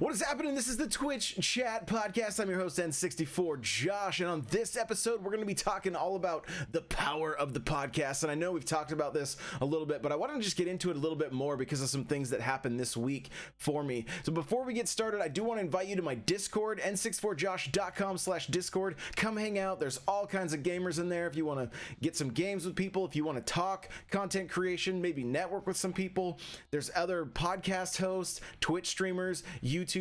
What is happening? This is the Twitch Chat Podcast. I'm your host, N64 Josh, and on this episode, we're going to be talking all about the power of the podcast. And I know we've talked about this a little bit, but I want to just get into it a little bit more because of some things that happened this week for me. So before we get started, I do want to invite you to my Discord, n64josh.com/Discord. Come hang out. There's all kinds of gamers in there. If you want to get some games with people, if you want to talk content creation, maybe network with some people, there's other podcast hosts, Twitch streamers, YouTubers.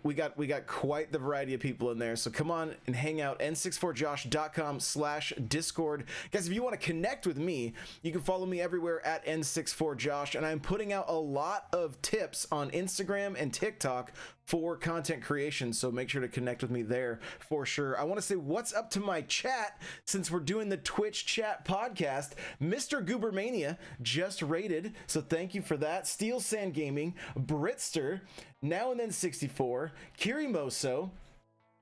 We got quite the variety of people in there, so come on and hang out. n64josh.com/Discord. Guys, if you want to connect with me, you can follow me everywhere at n64josh, and I'm putting out a lot of tips on Instagram and TikTok for content creation, so make sure to connect with me there for sure. I want to say what's up to my chat since we're doing the Twitch Chat Podcast. Mr. Goobermania just rated, so thank you for that. Steel Sand Gaming, Britster, Now and Then 64, Kirimoso,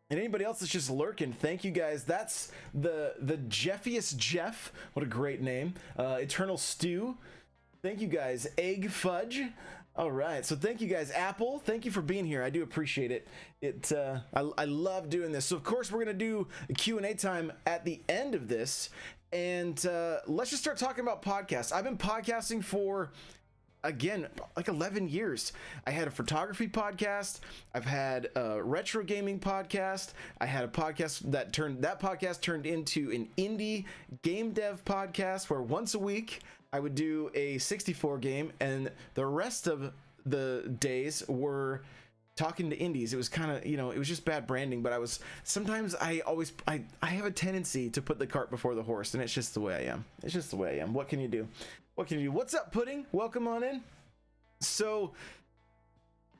and anybody else that's just lurking, thank you guys. That's the Jeffiest Jeff, what a great name. Eternal Stew, thank you guys. Egg Fudge, all right, so thank you guys. Apple, thank you for being here. I do appreciate it. I love doing this. So of course we're gonna do a Q&A time at the end of this, and let's just start talking about podcasts. I've been podcasting for, again, like 11 years. I had a photography podcast. I've had a retro gaming podcast. I had a podcast that turned into an indie game dev podcast where once a week I would do a 64 game, and the rest of the days were talking to indies. It was kind of, it was just bad branding, but I have a tendency to put the cart before the horse, and it's just the way I am. What can you do? What's up, Pudding? Welcome on in. So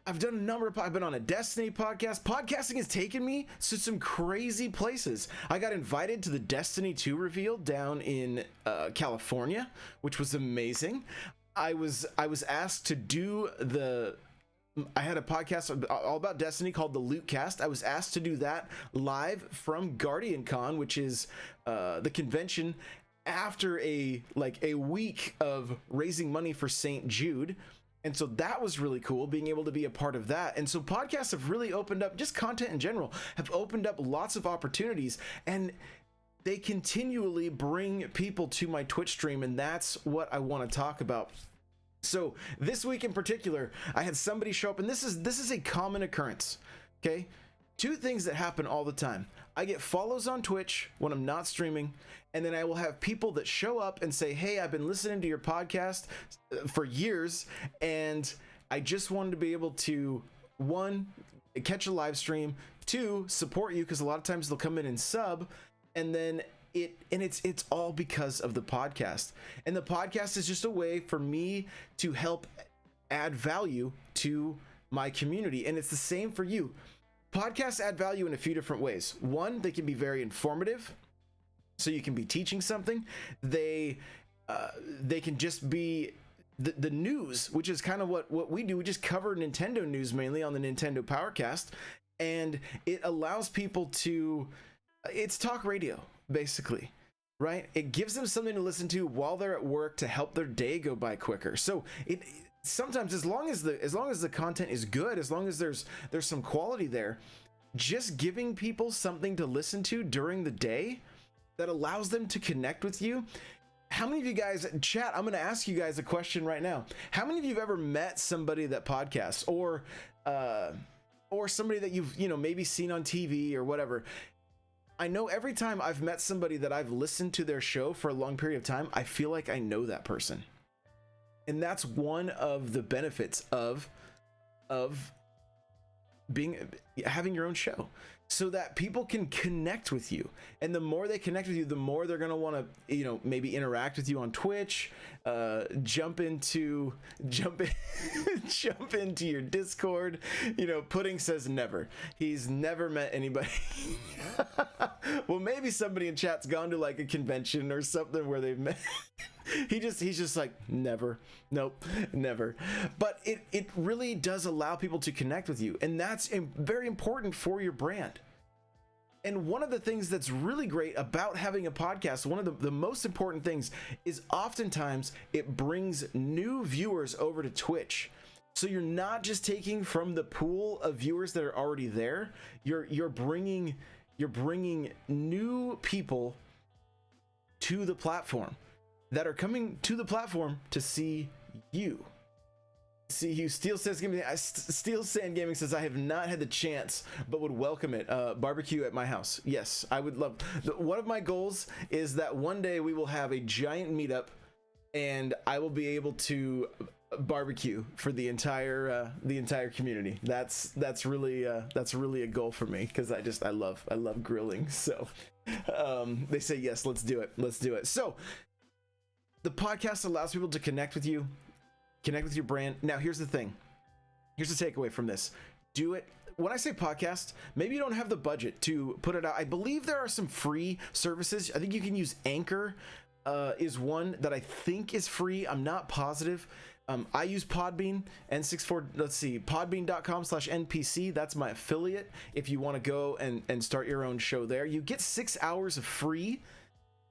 I've been on a Destiny podcast. Podcasting has taken me to some crazy places. I got invited to the Destiny 2 reveal down in California, which was amazing. I was asked to do I had a podcast all about Destiny called the Lootcast. I was asked to do that live from Guardian Con, which is the convention after a week of raising money for St. Jude. And so that was really cool, being able to be a part of that. And so podcasts have really opened up, just content in general, have opened up lots of opportunities, and they continually bring people to my Twitch stream, and that's what I want to talk about. So this week in particular, I had somebody show up, and this is a common occurrence, okay? Two things that happen all the time. I get follows on Twitch when I'm not streaming, and then I will have people that show up and say, hey, I've been listening to your podcast for years, and I just wanted to be able to, one, catch a live stream, two, support you, because a lot of times they'll come in and sub, and then it's all because of the podcast. And the podcast is just a way for me to help add value to my community, and it's the same for you. Podcasts add value in a few different ways. One, they can be very informative, so you can be teaching something. They can just be the news, which is kind of what we do. We just cover Nintendo news mainly on the Nintendo Powercast, and it allows people to, it's talk radio basically, right? It gives them something to listen to while they're at work to help their day go by quicker. So sometimes, as long as the content is good, as long as there's some quality there, just giving people something to listen to during the day that allows them to connect with you. How many of you guys, chat, I'm going to ask you guys a question right now. How many of you have ever met somebody that podcasts, or somebody that you've, maybe seen on TV or whatever? I know every time I've met somebody that I've listened to their show for a long period of time, I feel like I know that person. And that's one of the benefits of having your own show, so that people can connect with you. And the more they connect with you, the more they're going to want to, maybe interact with you on Twitch, jump into your Discord. Pudding says never. He's never met anybody. Well, maybe somebody in chat's gone to like a convention or something where they've met. He's just like, never. Nope, never. But it really does allow people to connect with you, and that's very important for your brand. And one of the things that's really great about having a podcast, one of the most important things, is oftentimes it brings new viewers over to Twitch. So you're not just taking from the pool of viewers that are already there. You're bringing new people to the platform that are coming to the platform to see you. See you. Steel Sand Gaming says, I have not had the chance, but would welcome it. Barbecue at my house. Yes, I would love. One of my goals is that one day we will have a giant meetup, and I will be able to barbecue for the entire community. That's really a goal for me, because I love grilling. So they say yes, let's do it. So the podcast allows people to connect with you, connect with your brand. Now, here's the thing. Here's the takeaway from this. Do it. When I say podcast, maybe you don't have the budget to put it out. I believe there are some free services. I think you can use Anchor, is one that I think is free. I'm not positive. I use Podbean, podbean.com/NPC. That's my affiliate. If you want to go and start your own show there, you get 6 hours of free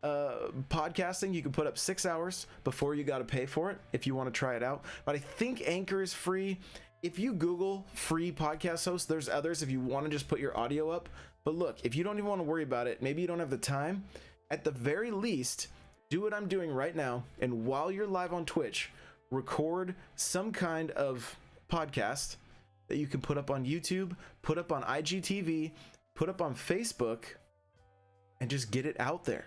podcasting. You can put up 6 hours before you got to pay for it if you want to try it out. But I think Anchor is free. If you Google free podcast hosts, there's others if you want to just put your audio up. But look, if you don't even want to worry about it, maybe you don't have the time, at the very least, do what I'm doing right now. And while you're live on Twitch, record some kind of podcast that you can put up on YouTube, put up on IGTV, put up on Facebook, and just get it out there.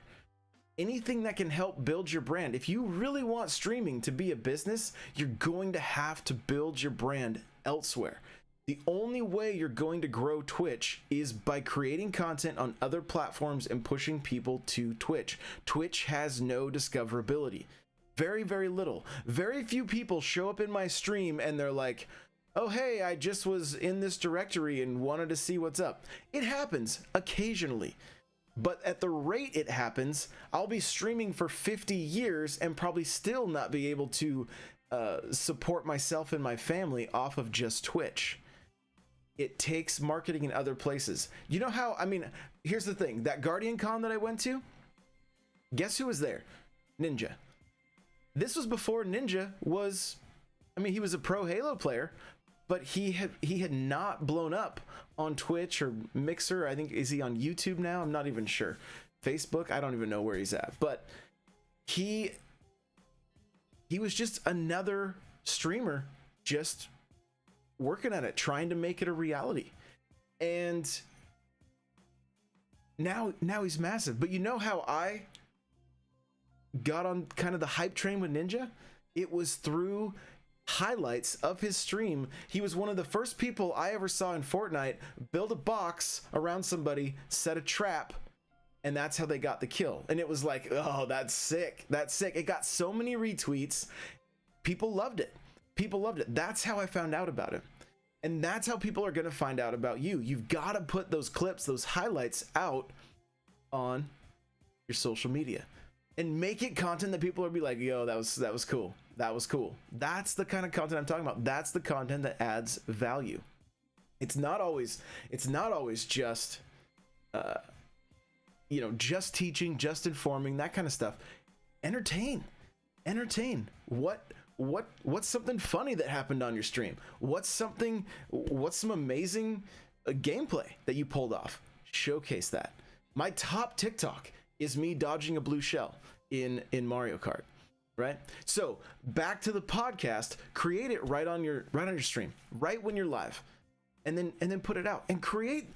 Anything that can help build your brand. If you really want streaming to be a business, you're going to have to build your brand elsewhere. The only way you're going to grow Twitch is by creating content on other platforms and pushing people to Twitch. Twitch has no discoverability. Very, very little. Very few people show up in my stream and they're like, oh, hey, I just was in this directory and wanted to see what's up. It happens occasionally. But at the rate it happens, I'll be streaming for 50 years and probably still not be able to support myself and my family off of just Twitch. It takes marketing in other places. You know how, I mean, here's the thing. That Guardian Con that I went to, guess who was there? Ninja. This was before Ninja was, I mean, he was a pro Halo player, but he had not blown up on Twitch or Mixer. I think, is he on YouTube now? I'm not even sure. Facebook, I don't even know where he's at. But he was just another streamer just working at it, trying to make it a reality. And now he's massive. But you know how I got on kind of the hype train with Ninja? It was through highlights of his stream. He was one of the first people I ever saw in Fortnite build a box around somebody, set a trap, and that's how they got the kill. And it was like, oh, that's sick. That's sick. It got so many retweets. People loved it. People loved it. That's how I found out about it. And that's how people are going to find out about you. You've got to put those clips, those highlights out on your social media and make it content that people will be like, yo, that was cool. That was cool. That's the kind of content I'm talking about. That's the content that adds value. It's not always just, just teaching, just informing, that kind of stuff. Entertain. What's something funny that happened on your stream? What's some amazing gameplay that you pulled off? Showcase that. My top TikTok is me dodging a blue shell in Mario Kart. Right? So back to the podcast, create it right on your stream, right when you're live, and then put it out and create,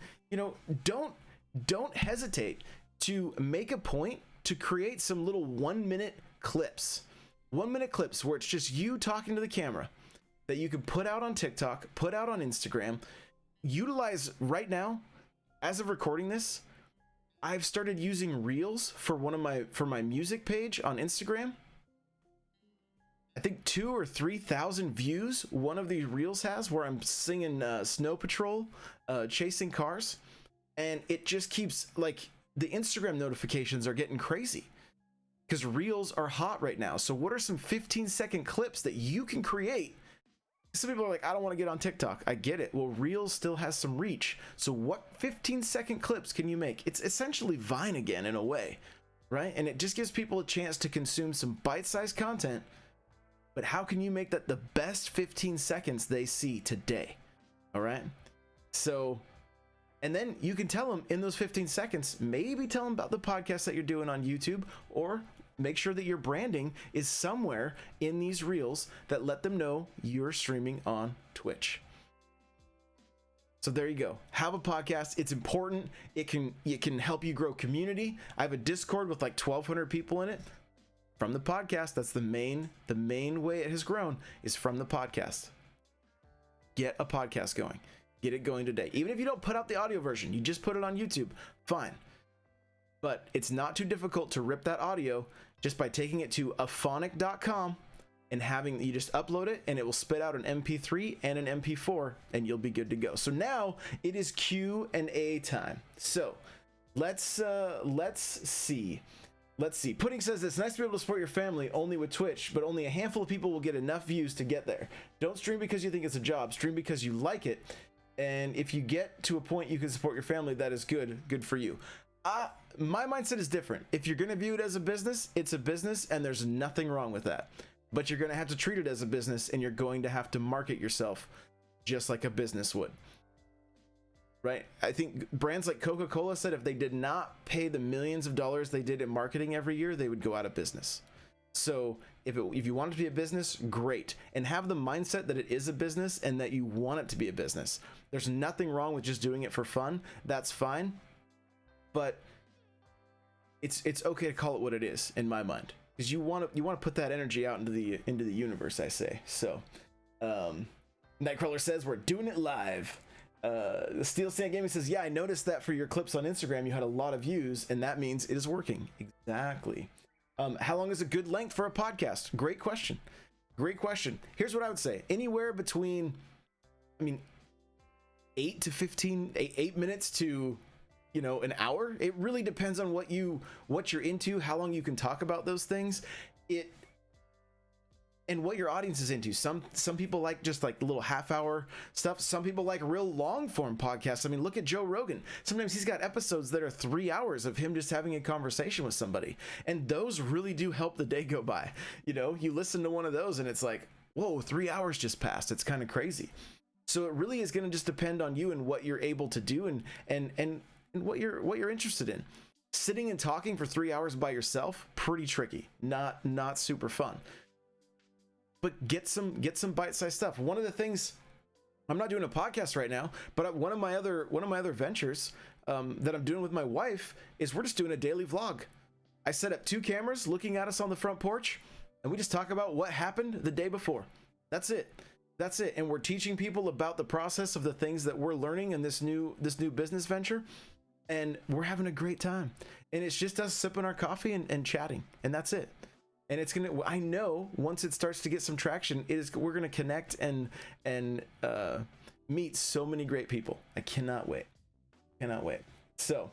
don't hesitate to make a point to create some little 1 minute clips where it's just you talking to the camera that you can put out on TikTok, put out on Instagram. Utilize right now, as of recording this, I've started using Reels for my music page on Instagram. I think 2,000 or 3,000 views one of these reels has, where I'm singing Snow Patrol, chasing cars, and it just keeps, like, the Instagram notifications are getting crazy because reels are hot right now. So what are some 15-second clips that you can create Some people are like, I don't want to get on TikTok. I get it. Well, Reels still has some reach. So what 15-second clips can you make? It's essentially Vine again in a way, right? And it just gives people a chance to consume some bite-sized content. But how can you make that the best 15 seconds they see today? All right. So, and then you can tell them in those 15 seconds, maybe tell them about the podcast that you're doing on YouTube, or make sure that your branding is somewhere in these reels that let them know you're streaming on Twitch. So there you go. Have a podcast. It's important. It can help you grow community. I have a Discord with like 1,200 people in it from the podcast. That's the main way it has grown, is from the podcast. Get a podcast going. Get it going today. Even if you don't put out the audio version, you just put it on YouTube, fine. But it's not too difficult to rip that audio just by taking it to aphonic.com and you just upload it, and it will spit out an MP3 and an MP4, and you'll be good to go. So now it is Q&A time. So let's see. Pudding says it's nice to be able to support your family only with Twitch, but only a handful of people will get enough views to get there. Don't stream because you think it's a job. Stream because you like it. And if you get to a point you can support your family, that is good for you. My mindset is different. If you're going to view it as a business, it's a business, and there's nothing wrong with that. But you're going to have to treat it as a business, and you're going to have to market yourself just like a business would. Right? I think brands like Coca-Cola said if they did not pay the millions of dollars they did in marketing every year, they would go out of business. So if you want it to be a business, great. And have the mindset that it is a business and that you want it to be a business. There's nothing wrong with just doing it for fun. That's fine. But it's okay to call it what it is, in my mind, because you want to put that energy out into the universe, I say. So Nightcrawler says we're doing it live. The Steel Sand Gaming says, yeah, I noticed that for your clips on Instagram you had a lot of views, and that means it is working. Exactly. How long is a good length for a podcast? Great question. Here's what I would say. Anywhere between 8 minutes to an hour. It really depends on what you're into, how long you can talk about those things, and what your audience is into. Some people like just like little half-hour stuff. Some people like real long-form podcasts. Look at Joe Rogan. Sometimes he's got episodes that are 3 hours of him just having a conversation with somebody, and those really do help the day go by. You listen to one of those and it's like, whoa, 3 hours just passed. It's kind of crazy. So it really is going to just depend on you and what you're able to do and what you're interested in. Sitting and talking for 3 hours by yourself, pretty tricky. Not super fun. But get some bite-sized stuff. One of the things, I'm not doing a podcast right now, but one of my other ventures that I'm doing with my wife is we're just doing a daily vlog. I set up 2 cameras looking at us on the front porch, and we just talk about what happened the day before. That's it. And we're teaching people about the process of the things that we're learning in this new business venture. And we're having a great time. And it's just us sipping our coffee and chatting. And that's it. And I know once it starts to get some traction, we're going to connect and meet so many great people. I cannot wait. So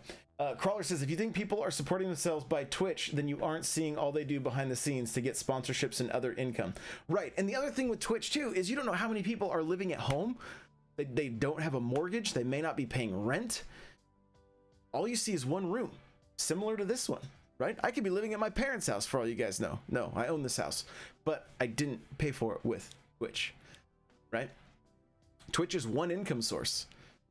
Crawler says, if you think people are supporting themselves by Twitch, then you aren't seeing all they do behind the scenes to get sponsorships and other income. Right. And the other thing with Twitch too, is you don't know how many people are living at home. They don't have a mortgage. They may not be paying rent. All you see is one room, similar to this one, right? I could be living at my parents' house for all you guys know. No, I own this house, but I didn't pay for it with Twitch, right? Twitch is one income source,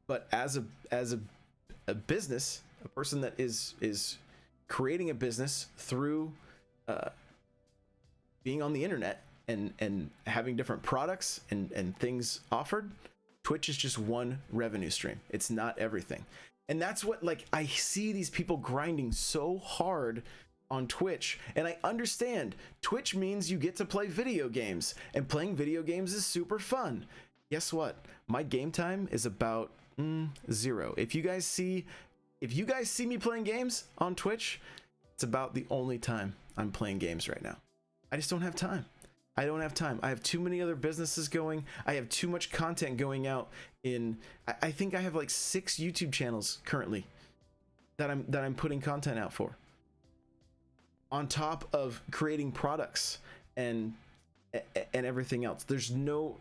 but as a business, a person that is creating a business through being on the internet and having different products and things offered, Twitch is just one revenue stream. It's not everything. And that's what, I see these people grinding so hard on Twitch, and I understand Twitch means you get to play video games, and playing video games is super fun. Guess what? My game time is about 0. If you guys see me playing games on Twitch, it's about the only time I'm playing games right now. I just don't have time. I don't have time. I have too many other businesses going. I have too much content going out I think I have 6 YouTube channels currently that I'm putting content out for. On top of creating products and everything else. There's no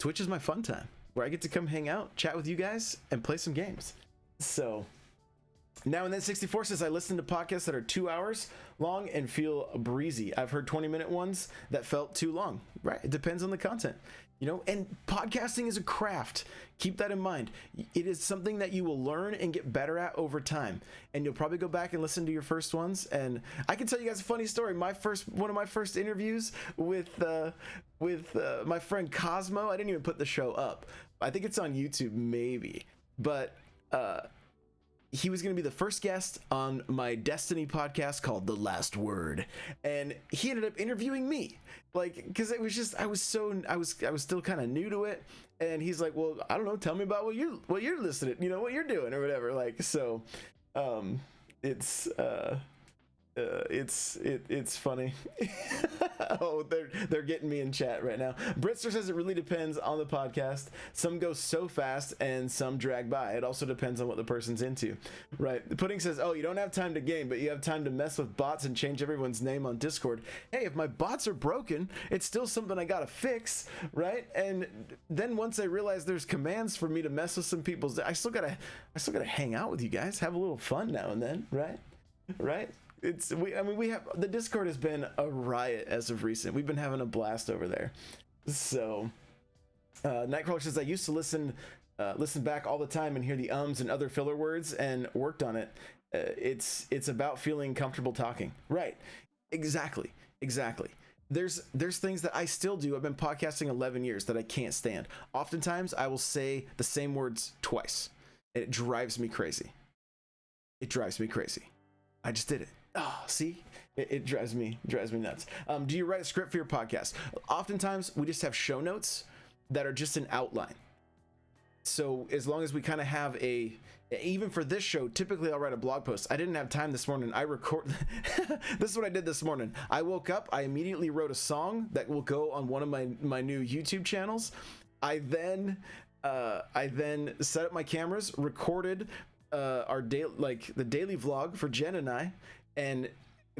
Twitch is my fun time where I get to come hang out, chat with you guys, and play some games. So Now and Then 64 says, I listen to podcasts that are 2 hours long and feel breezy. I've heard 20-minute ones that felt too long. Right? It depends on the content. You know, and podcasting is a craft. Keep that in mind. It is something that you will learn and get better at over time. And you'll probably go back and listen to your first ones. And I can tell you guys a funny story. One of my first interviews with my friend Cosmo. I didn't even put the show up. I think it's on YouTube, maybe. But he was going to be the first guest on my Destiny podcast called The Last Word, and he ended up interviewing me, like, because it was just I was still kind of new to it, and he's like, well, I don't know, tell me about what you're listening, you know, what you're doing or whatever, like, so it's funny. Oh, they're getting me in chat right now. Britster says it really depends on the podcast. Some go so fast and some drag by. It also depends on what the person's into. Right. The Pudding says, oh, you don't have time to game, but you have time to mess with bots and change everyone's name on Discord. Hey, if my bots are broken, it's still something I gotta fix, right? And then once I realize there's commands for me to mess with some people's, I still gotta hang out with you guys, have a little fun now and then, right? Right? We have, the Discord has been a riot as of recent. We've been having a blast over there. So Nightcrawler says, I used to listen back all the time and hear the ums and other filler words and worked on it. It's about feeling comfortable talking. Right. Exactly. There's things that I still do. I've been podcasting 11 years that I can't stand. Oftentimes I will say the same words twice and it drives me crazy. I just did it. Oh, see, it drives me nuts. Do you write a script for your podcast? Oftentimes we just have show notes that are just an outline. So as long as we kind of have even for this show, typically I'll write a blog post. I didn't have time this morning. This is what I did this morning. I woke up, I immediately wrote a song that will go on one of my new YouTube channels. I then set up my cameras, recorded the daily vlog for Jen and I, and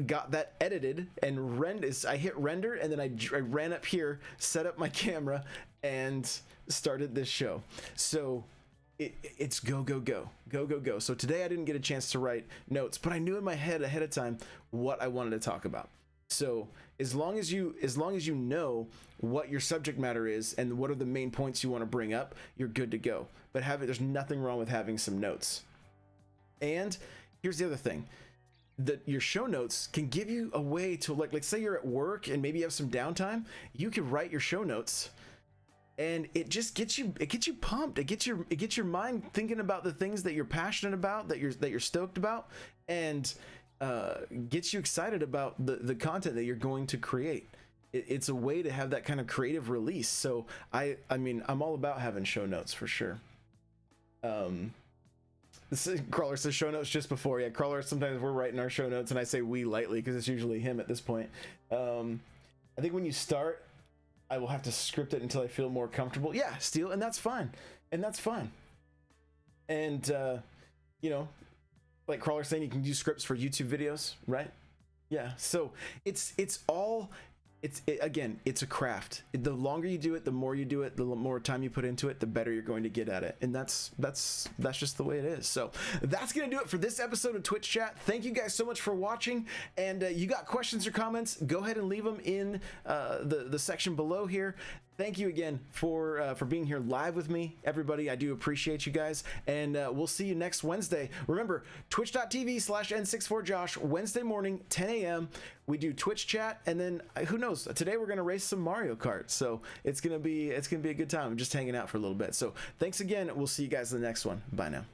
got that edited and rendered. I hit render, and then I ran up here, set up my camera, and started this show. So it's go. So today I didn't get a chance to write notes, but I knew in my head ahead of time what I wanted to talk about. So as long as you know what your subject matter is and what are the main points you want to bring up, you're good to go. But there's nothing wrong with having some notes. And here's the other thing, that your show notes can give you a way to, like say you're at work and maybe you have some downtime, you can write your show notes and it just gets you pumped. It gets your mind thinking about the things that you're passionate about, that you're stoked about, and gets you excited about the content that you're going to create. It's a way to have that kind of creative release. So I mean, I'm all about having show notes for sure. Crawler says show notes just before. Yeah, Crawler, sometimes we're writing our show notes and I say we lightly because it's usually him at this point. I think when you start, I will have to script it until I feel more comfortable. Yeah, Steel, and that's fine. And you know, like Crawler saying, you can use scripts for YouTube videos, right? Yeah, so it's a craft. The longer you do it, the more you do it, the more time you put into it, the better you're going to get at it. And that's just the way it is. So that's going to do it for this episode of Twitch Chat. Thank you guys so much for watching. And you got questions or comments, go ahead and leave them in the section below here. Thank you again for being here live with me, everybody. I do appreciate you guys, and we'll see you next Wednesday. Remember, twitch.tv/n64josh, Wednesday morning, 10 a.m. We do Twitch chat, and then who knows? Today we're gonna race some Mario Kart, so it's gonna be a good time. I'm just hanging out for a little bit. So thanks again. We'll see you guys in the next one. Bye now.